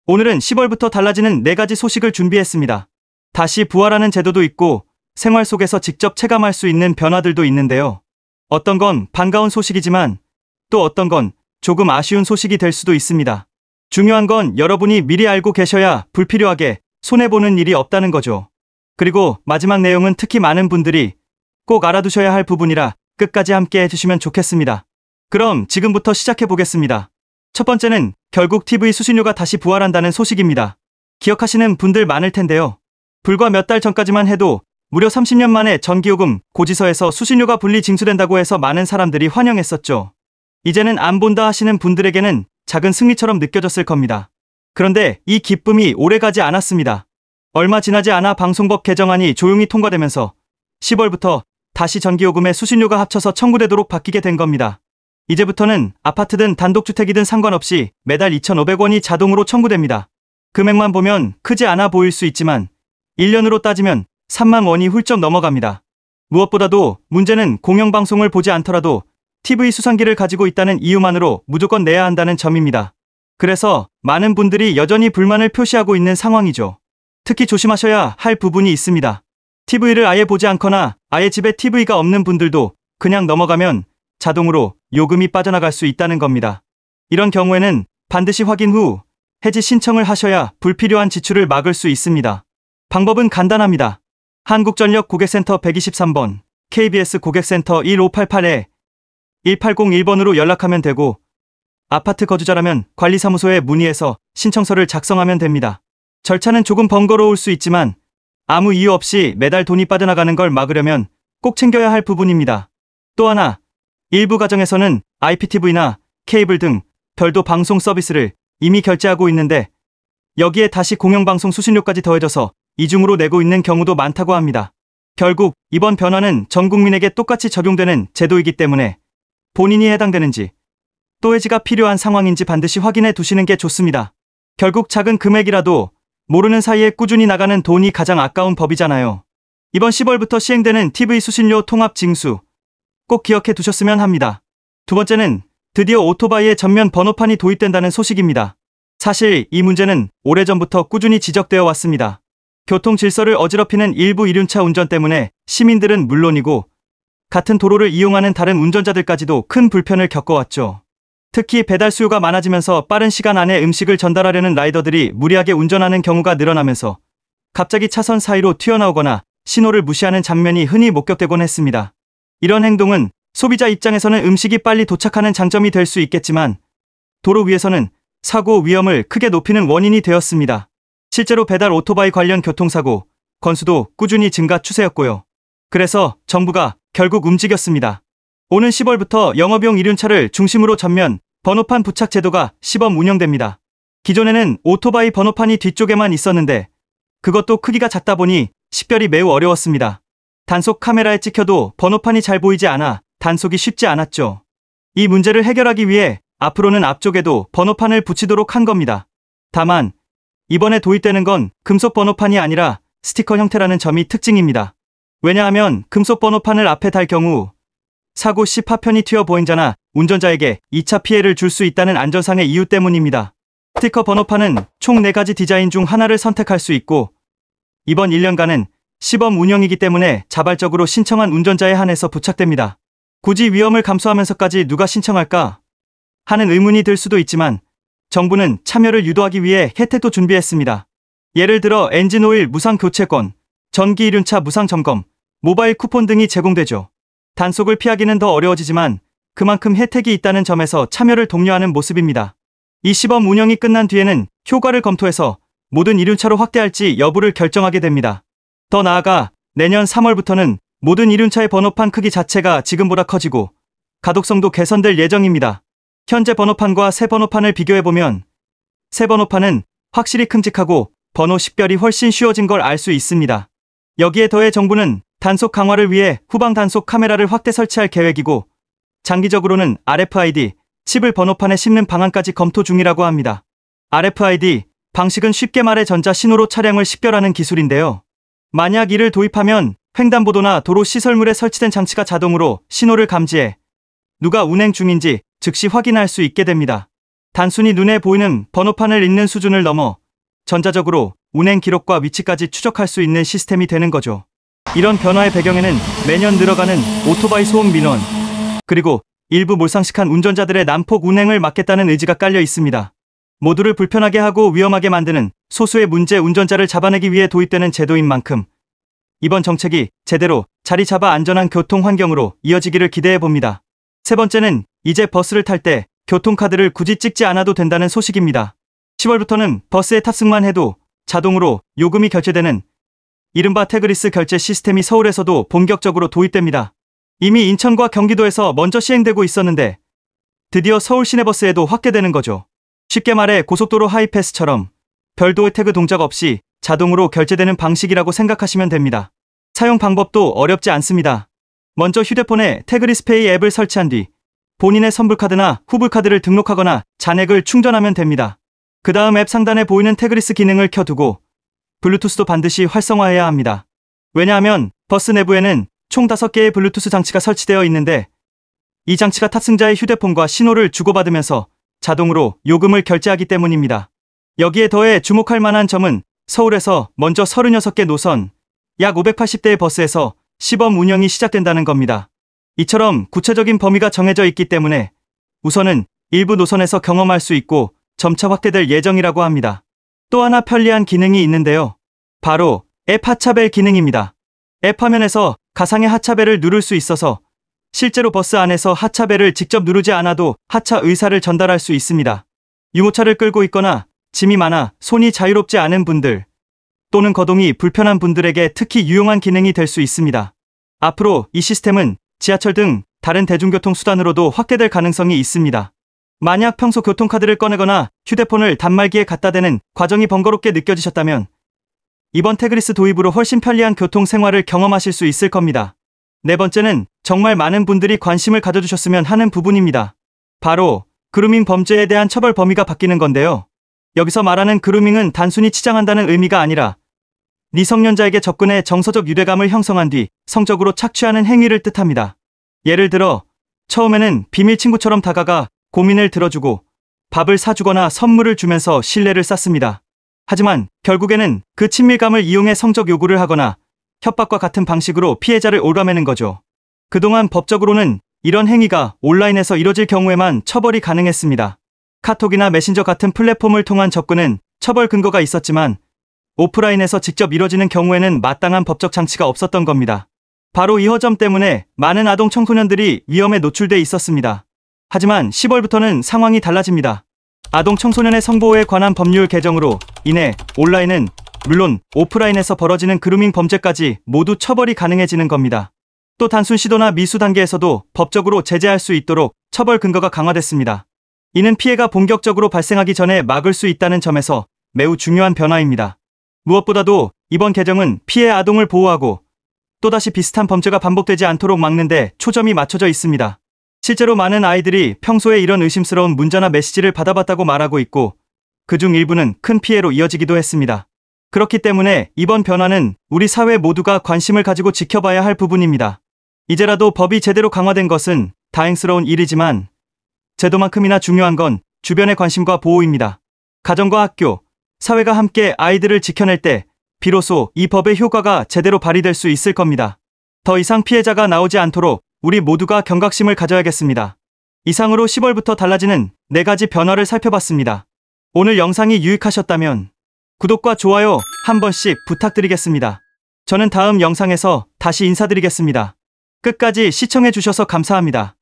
오늘은 10월부터 달라지는 4가지 소식을 준비했습니다. 다시 부활하는 제도도 있고 생활 속에서 직접 체감할 수 있는 변화들도 있는데요. 어떤 건 반가운 소식이지만 또 어떤 건 조금 아쉬운 소식이 될 수도 있습니다. 중요한 건 여러분이 미리 알고 계셔야 불필요하게 손해보는 일이 없다는 거죠. 그리고 마지막 내용은 특히 많은 분들이 꼭 알아두셔야 할 부분이라 끝까지 함께 해주시면 좋겠습니다. 그럼 지금부터 시작해 보겠습니다. 첫 번째는 결국 TV 수신료가 다시 부활한다는 소식입니다. 기억하시는 분들 많을 텐데요. 불과 몇 달 전까지만 해도 무려 30년 만에 전기요금 고지서에서 수신료가 분리 징수된다고 해서 많은 사람들이 환영했었죠. 이제는 안 본다 하시는 분들에게는 작은 승리처럼 느껴졌을 겁니다. 그런데 이 기쁨이 오래가지 않았습니다. 얼마 지나지 않아 방송법 개정안이 조용히 통과되면서 10월부터 다시 전기요금의 수신료가 합쳐서 청구되도록 바뀌게 된 겁니다. 이제부터는 아파트든 단독주택이든 상관없이 매달 2,500원이 자동으로 청구됩니다. 금액만 보면 크지 않아 보일 수 있지만 1년으로 따지면 3만 원이 훌쩍 넘어갑니다. 무엇보다도 문제는 공영방송을 보지 않더라도 TV 수상기를 가지고 있다는 이유만으로 무조건 내야 한다는 점입니다. 그래서 많은 분들이 여전히 불만을 표시하고 있는 상황이죠. 특히 조심하셔야 할 부분이 있습니다. TV를 아예 보지 않거나 아예 집에 TV가 없는 분들도 그냥 넘어가면 자동으로 요금이 빠져나갈 수 있다는 겁니다. 이런 경우에는 반드시 확인 후 해지 신청을 하셔야 불필요한 지출을 막을 수 있습니다. 방법은 간단합니다. 한국전력 고객센터 123번, KBS 고객센터 1588-1801번으로 연락하면 되고 아파트 거주자라면 관리사무소에 문의해서 신청서를 작성하면 됩니다. 절차는 조금 번거로울 수 있지만 아무 이유 없이 매달 돈이 빠져나가는 걸 막으려면 꼭 챙겨야 할 부분입니다. 또 하나, 일부 가정에서는 IPTV나 케이블 등 별도 방송 서비스를 이미 결제하고 있는데 여기에 다시 공영방송 수신료까지 더해져서 이중으로 내고 있는 경우도 많다고 합니다. 결국 이번 변화는 전 국민에게 똑같이 적용되는 제도이기 때문에 본인이 해당되는지 또 해지가 필요한 상황인지 반드시 확인해 두시는 게 좋습니다. 결국 작은 금액이라도 모르는 사이에 꾸준히 나가는 돈이 가장 아까운 법이잖아요. 이번 10월부터 시행되는 TV 수신료 통합 징수 꼭 기억해 두셨으면 합니다. 두 번째는 드디어 오토바이에 전면 번호판이 도입된다는 소식입니다. 사실 이 문제는 오래전부터 꾸준히 지적되어 왔습니다. 교통 질서를 어지럽히는 일부 이륜차 운전 때문에 시민들은 물론이고 같은 도로를 이용하는 다른 운전자들까지도 큰 불편을 겪어왔죠. 특히 배달 수요가 많아지면서 빠른 시간 안에 음식을 전달하려는 라이더들이 무리하게 운전하는 경우가 늘어나면서 갑자기 차선 사이로 튀어나오거나 신호를 무시하는 장면이 흔히 목격되곤 했습니다. 이런 행동은 소비자 입장에서는 음식이 빨리 도착하는 장점이 될 수 있겠지만 도로 위에서는 사고 위험을 크게 높이는 원인이 되었습니다. 실제로 배달 오토바이 관련 교통사고 건수도 꾸준히 증가 추세였고요. 그래서 정부가 결국 움직였습니다. 오는 10월부터 영업용 이륜차를 중심으로 전면 번호판 부착 제도가 시범 운영됩니다. 기존에는 오토바이 번호판이 뒤쪽에만 있었는데 그것도 크기가 작다 보니 식별이 매우 어려웠습니다. 단속 카메라에 찍혀도 번호판이 잘 보이지 않아 단속이 쉽지 않았죠. 이 문제를 해결하기 위해 앞으로는 앞쪽에도 번호판을 붙이도록 한 겁니다. 다만 이번에 도입되는 건 금속 번호판이 아니라 스티커 형태라는 점이 특징입니다. 왜냐하면 금속 번호판을 앞에 달 경우 사고 시 파편이 튀어 보행자나 운전자에게 2차 피해를 줄 수 있다는 안전상의 이유 때문입니다. 스티커 번호판은 총 4가지 디자인 중 하나를 선택할 수 있고 이번 1년간은 시범 운영이기 때문에 자발적으로 신청한 운전자에 한해서 부착됩니다. 굳이 위험을 감수하면서까지 누가 신청할까 하는 의문이 들 수도 있지만 정부는 참여를 유도하기 위해 혜택도 준비했습니다. 예를 들어 엔진오일 무상 교체권, 전기 이륜차 무상 점검, 모바일 쿠폰 등이 제공되죠. 단속을 피하기는 더 어려워지지만 그만큼 혜택이 있다는 점에서 참여를 독려하는 모습입니다. 이 시범 운영이 끝난 뒤에는 효과를 검토해서 모든 이륜차로 확대할지 여부를 결정하게 됩니다. 더 나아가 내년 3월부터는 모든 이륜차의 번호판 크기 자체가 지금보다 커지고 가독성도 개선될 예정입니다. 현재 번호판과 새 번호판을 비교해보면 새 번호판은 확실히 큼직하고 번호 식별이 훨씬 쉬워진 걸 알 수 있습니다. 여기에 더해 정부는 단속 강화를 위해 후방 단속 카메라를 확대 설치할 계획이고 장기적으로는 RFID 칩을 번호판에 심는 방안까지 검토 중이라고 합니다. RFID 방식은 쉽게 말해 전자신호로 차량을 식별하는 기술인데요. 만약 이를 도입하면 횡단보도나 도로 시설물에 설치된 장치가 자동으로 신호를 감지해 누가 운행 중인지 즉시 확인할 수 있게 됩니다. 단순히 눈에 보이는 번호판을 읽는 수준을 넘어 전자적으로 운행 기록과 위치까지 추적할 수 있는 시스템이 되는 거죠. 이런 변화의 배경에는 매년 늘어가는 오토바이 소음 민원, 그리고 일부 몰상식한 운전자들의 난폭 운행을 막겠다는 의지가 깔려 있습니다. 모두를 불편하게 하고 위험하게 만드는 소수의 문제 운전자를 잡아내기 위해 도입되는 제도인 만큼 이번 정책이 제대로 자리 잡아 안전한 교통 환경으로 이어지기를 기대해 봅니다. 세 번째는 이제 버스를 탈 때 교통카드를 굳이 찍지 않아도 된다는 소식입니다. 10월부터는 버스에 탑승만 해도 자동으로 요금이 결제되는 이른바 태그리스 결제 시스템이 서울에서도 본격적으로 도입됩니다. 이미 인천과 경기도에서 먼저 시행되고 있었는데 드디어 서울 시내버스에도 확대되는 거죠. 쉽게 말해 고속도로 하이패스처럼 별도의 태그 동작 없이 자동으로 결제되는 방식이라고 생각하시면 됩니다. 사용 방법도 어렵지 않습니다. 먼저 휴대폰에 태그리스페이 앱을 설치한 뒤 본인의 선불카드나 후불카드를 등록하거나 잔액을 충전하면 됩니다. 그 다음 앱 상단에 보이는 태그리스 기능을 켜두고 블루투스도 반드시 활성화해야 합니다. 왜냐하면 버스 내부에는 총 5개의 블루투스 장치가 설치되어 있는데 이 장치가 탑승자의 휴대폰과 신호를 주고받으면서 자동으로 요금을 결제하기 때문입니다. 여기에 더해 주목할 만한 점은 서울에서 먼저 36개 노선, 약 580대의 버스에서 시범 운영이 시작된다는 겁니다. 이처럼 구체적인 범위가 정해져 있기 때문에 우선은 일부 노선에서 경험할 수 있고 점차 확대될 예정이라고 합니다. 또 하나 편리한 기능이 있는데요. 바로 앱 하차벨 기능입니다. 앱 화면에서 가상의 하차벨을 누를 수 있어서 실제로 버스 안에서 하차벨을 직접 누르지 않아도 하차 의사를 전달할 수 있습니다. 유모차를 끌고 있거나 짐이 많아 손이 자유롭지 않은 분들 또는 거동이 불편한 분들에게 특히 유용한 기능이 될 수 있습니다. 앞으로 이 시스템은 지하철 등 다른 대중교통 수단으로도 확대될 가능성이 있습니다. 만약 평소 교통카드를 꺼내거나 휴대폰을 단말기에 갖다 대는 과정이 번거롭게 느껴지셨다면 이번 태그리스 도입으로 훨씬 편리한 교통 생활을 경험하실 수 있을 겁니다. 네 번째는 정말 많은 분들이 관심을 가져주셨으면 하는 부분입니다. 바로 그루밍 범죄에 대한 처벌 범위가 바뀌는 건데요. 여기서 말하는 그루밍은 단순히 치장한다는 의미가 아니라 미성년자에게 접근해 정서적 유대감을 형성한 뒤 성적으로 착취하는 행위를 뜻합니다. 예를 들어 처음에는 비밀 친구처럼 다가가 고민을 들어주고 밥을 사주거나 선물을 주면서 신뢰를 쌓습니다. 하지만 결국에는 그 친밀감을 이용해 성적 요구를 하거나 협박과 같은 방식으로 피해자를 올가매는 거죠. 그동안 법적으로는 이런 행위가 온라인에서 이뤄질 경우에만 처벌이 가능했습니다. 카톡이나 메신저 같은 플랫폼을 통한 접근은 처벌 근거가 있었지만 오프라인에서 직접 이뤄지는 경우에는 마땅한 법적 장치가 없었던 겁니다. 바로 이 허점 때문에 많은 아동 청소년들이 위험에 노출돼 있었습니다. 하지만 10월부터는 상황이 달라집니다. 아동 청소년의 성보호에 관한 법률 개정으로 인해 온라인은 물론 오프라인에서 벌어지는 그루밍 범죄까지 모두 처벌이 가능해지는 겁니다. 또 단순 시도나 미수 단계에서도 법적으로 제재할 수 있도록 처벌 근거가 강화됐습니다. 이는 피해가 본격적으로 발생하기 전에 막을 수 있다는 점에서 매우 중요한 변화입니다. 무엇보다도 이번 개정은 피해 아동을 보호하고 또다시 비슷한 범죄가 반복되지 않도록 막는 데 초점이 맞춰져 있습니다. 실제로 많은 아이들이 평소에 이런 의심스러운 문자나 메시지를 받아봤다고 말하고 있고 그중 일부는 큰 피해로 이어지기도 했습니다. 그렇기 때문에 이번 변화는 우리 사회 모두가 관심을 가지고 지켜봐야 할 부분입니다. 이제라도 법이 제대로 강화된 것은 다행스러운 일이지만 제도만큼이나 중요한 건 주변의 관심과 보호입니다. 가정과 학교, 사회가 함께 아이들을 지켜낼 때 비로소 이 법의 효과가 제대로 발휘될 수 있을 겁니다. 더 이상 피해자가 나오지 않도록 우리 모두가 경각심을 가져야겠습니다. 이상으로 10월부터 달라지는 4가지 변화를 살펴봤습니다. 오늘 영상이 유익하셨다면 구독과 좋아요 한 번씩 부탁드리겠습니다. 저는 다음 영상에서 다시 인사드리겠습니다. 끝까지 시청해주셔서 감사합니다.